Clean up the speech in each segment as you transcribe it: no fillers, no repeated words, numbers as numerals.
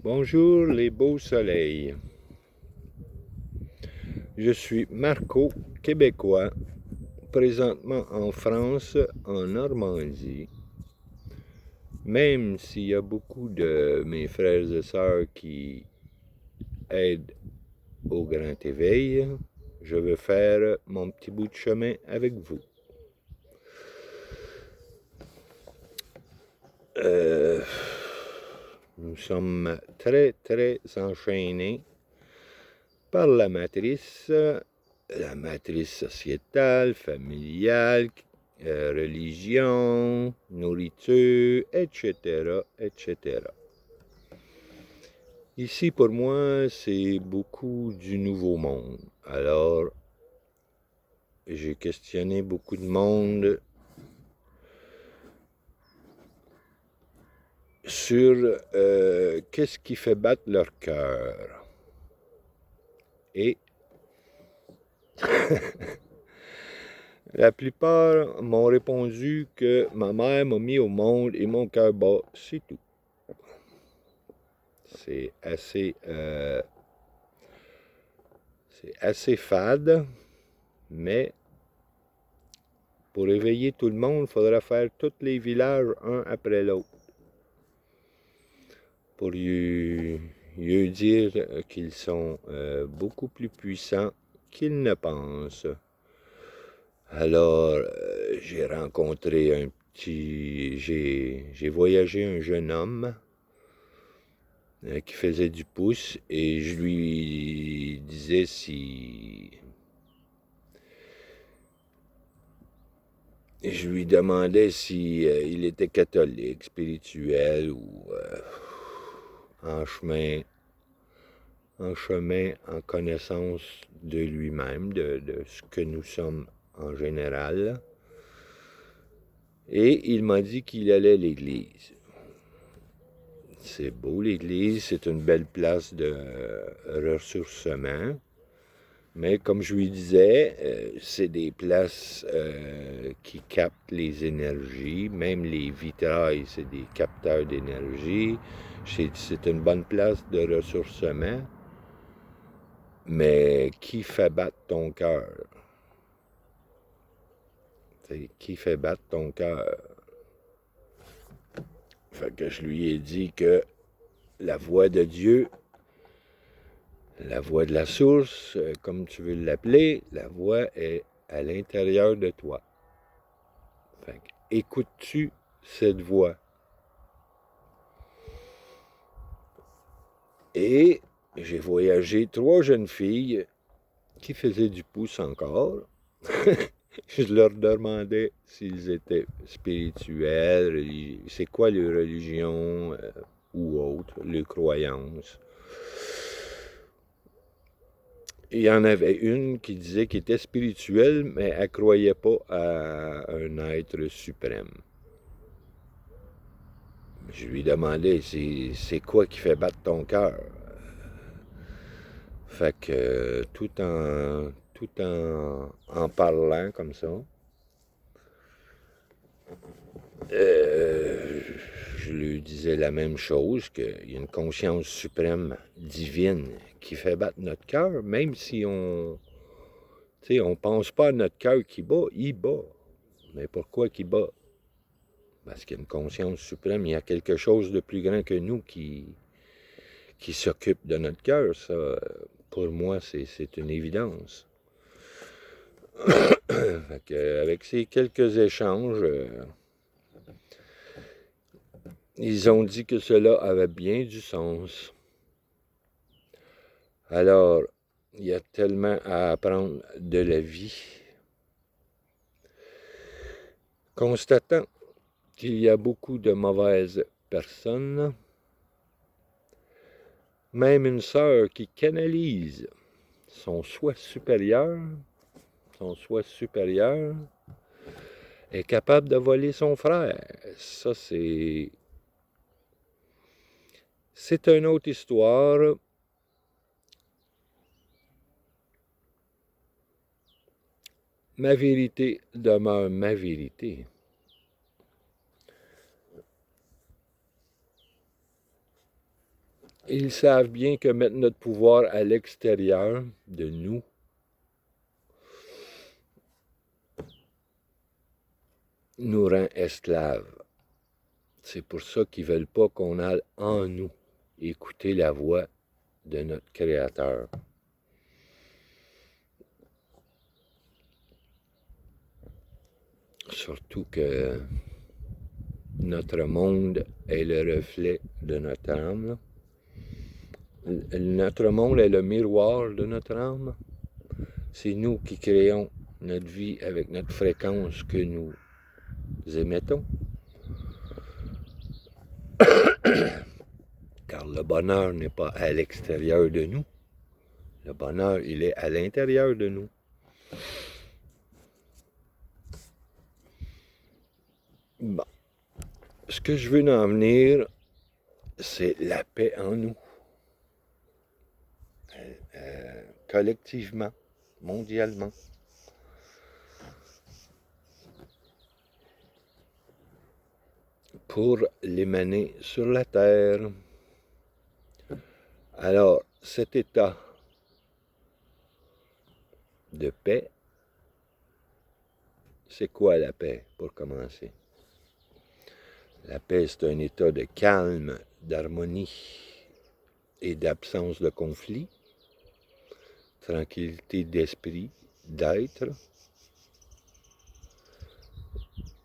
Bonjour les beaux soleils. Je suis Marco, québécois, présentement en France, en Normandie. Même s'il y a beaucoup de mes frères et sœurs qui aident au grand éveil, je veux faire mon petit bout de chemin avec vous. Nous sommes très enchaînés par la matrice sociétale, familiale, religion, nourriture, etc., etc. Ici, pour moi, c'est beaucoup du nouveau monde. Alors, j'ai questionné beaucoup de monde sur qu'est-ce qui fait battre leur cœur. Et la plupart m'ont répondu que ma mère m'a mis au monde et mon cœur bat, c'est tout. C'est assez fade, mais pour éveiller tout le monde, il faudra faire tous les villages un après l'autre. Pour lui dire qu'ils sont beaucoup plus puissants qu'ils ne pensent. Alors, j'ai rencontré j'ai voyagé un jeune homme qui faisait du pouce et je lui disais si... Je lui demandais si il était catholique, spirituel ou en chemin, en connaissance de lui-même, de ce que nous sommes en général. Et il m'a dit qu'il allait à l'église. C'est beau l'église, c'est une belle place de ressourcement. Mais comme je lui disais, c'est des places qui captent les énergies. Même les vitrailles, c'est des capteurs d'énergie. C'est une bonne place de ressourcement. Mais qui fait battre ton cœur? Qui fait battre ton cœur? Fait que je lui ai dit que la voix de Dieu, la voix de la source, comme tu veux l'appeler, la voix est à l'intérieur de toi. Fait que, écoutes-tu cette voix? Et j'ai voyagé 3 jeunes filles qui faisaient du pouce encore. Je leur demandais s'ils étaient spirituels, c'est quoi leur religion ou autre, leurs croyances. Il y en avait une qui disait qu'elle était spirituelle, mais elle ne croyait pas à un être suprême. Je lui demandais, c'est quoi qui fait battre ton cœur? Fait que tout en parlant comme ça, je lui disais la même chose, qu'il y a une conscience suprême divine qui fait battre notre cœur, même si on pense pas à notre cœur qui bat, il bat. Mais pourquoi qu'il bat? Parce qu'il y a une conscience suprême, il y a quelque chose de plus grand que nous qui s'occupe de notre cœur. Ça, pour moi, c'est une évidence. Fait que, avec ces quelques échanges, ils ont dit que cela avait bien du sens. Alors, il y a tellement à apprendre de la vie. Constatant qu'il y a beaucoup de mauvaises personnes, même une sœur qui canalise son soi supérieur est capable de voler son frère. Ça, c'est une autre histoire. Ma vérité demeure ma vérité. Ils savent bien que mettre notre pouvoir à l'extérieur de nous nous rend esclaves. C'est pour ça qu'ils ne veulent pas qu'on aille en nous écouter la voix de notre Créateur. Surtout que notre monde est le reflet de notre âme. Notre monde est le miroir de notre âme. C'est nous qui créons notre vie avec notre fréquence que nous émettons. Car le bonheur n'est pas à l'extérieur de nous. Le bonheur, il est à l'intérieur de nous. Bon. Ce que je veux en venir, c'est la paix en nous. Collectivement, mondialement. Pour l'émaner sur la terre. Alors, cet état de paix, c'est quoi la paix, pour commencer? La paix, c'est un état de calme, d'harmonie et d'absence de conflit, tranquillité d'esprit, d'être.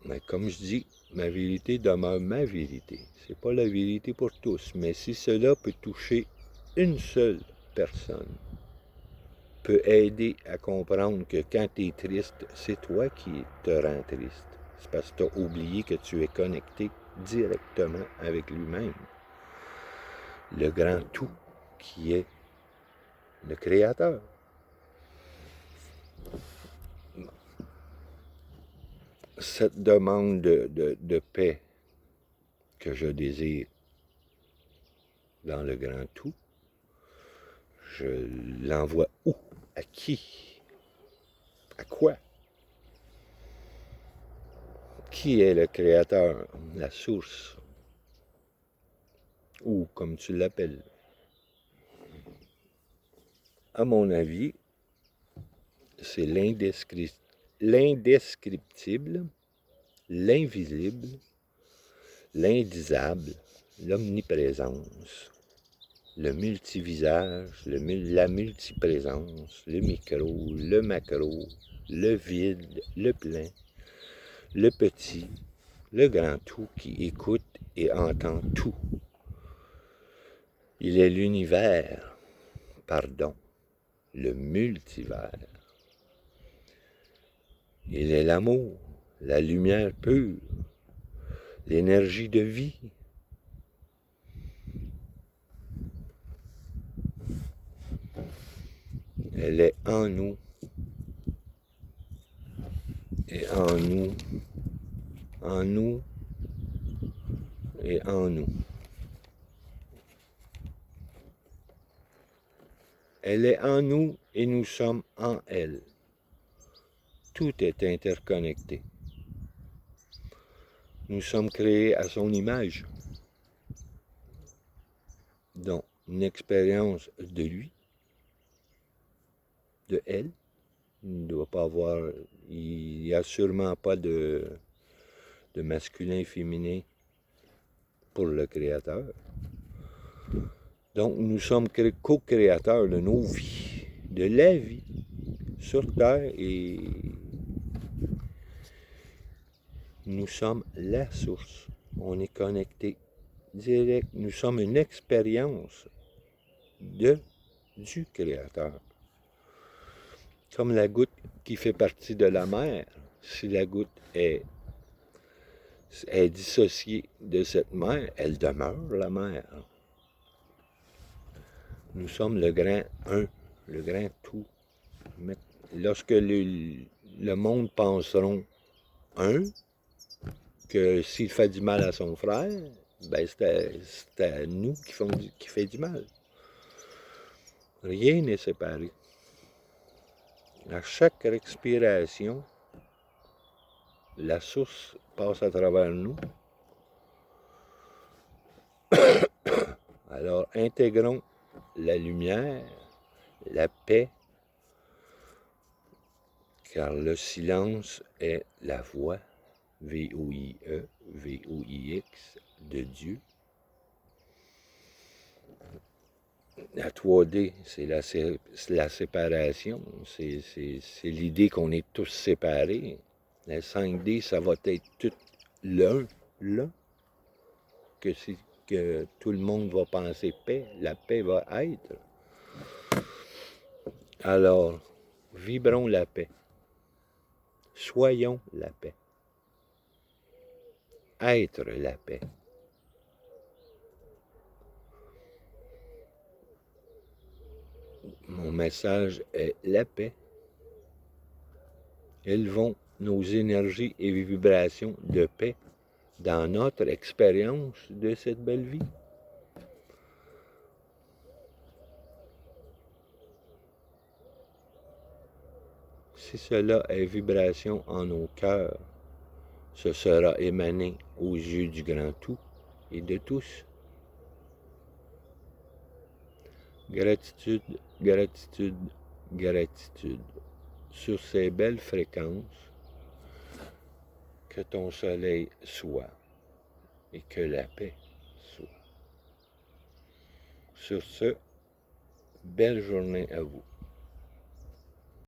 Mais comme je dis, ma vérité demeure ma vérité. C'est pas la vérité pour tous, mais si cela peut toucher une seule personne, peut aider à comprendre que quand tu es triste, c'est toi qui te rends triste. C'est parce que tu as oublié que tu es connecté directement avec lui-même. Le grand tout qui est le Créateur. Cette demande de paix que je désire dans le grand tout, je l'envoie où? À qui? À quoi? Qui est le Créateur, la source? Ou comme tu l'appelles? À mon avis, c'est l'indescriptible, l'invisible, l'indisable, l'omniprésence, le multivisage, la multiprésence, le micro, le macro, le vide, le plein, le petit, le grand tout qui écoute et entend tout. Il est l'univers, pardon, le multivers. Il est l'amour, la lumière pure, l'énergie de vie. Elle est en nous, et en nous, en nous, et en nous. Elle est en nous et nous sommes en elle. Tout est interconnecté. Nous sommes créés à son image, dont une expérience de lui, de elle. Il ne doit pas avoir, il n'y a sûrement pas de masculin et féminin pour le Créateur. Donc, nous sommes co-créateurs de nos vies, de la vie sur Terre, et nous sommes la source. On est connecté direct. Nous sommes une expérience du Créateur. Comme la goutte qui fait partie de la mer. Si la goutte est dissociée de cette mer, elle demeure la mer. Nous sommes le grand un, le grand tout. Mais lorsque le monde penseront un, que s'il fait du mal à son frère, ben c'est à nous qui fait du mal. Rien n'est séparé. À chaque respiration, la source passe à travers nous. Alors, intégrons la lumière, la paix, car le silence est la voix, V-O-I-E, V-O-I-X, de Dieu. La 3D, c'est la séparation, c'est l'idée qu'on est tous séparés. La 5D, ça va être tout l'un, là, que tout le monde va penser paix, la paix va être. Alors, vibrons la paix. Soyons la paix. Être la paix. Mon message est la paix. Élevons nos énergies et vibrations de paix dans notre expérience de cette belle vie. Si cela est vibration en nos cœurs, ce sera émané aux yeux du grand tout et de tous. Gratitude, gratitude, gratitude. Sur ces belles fréquences, que ton soleil soit et que la paix soit. Sur ce, belle journée à vous.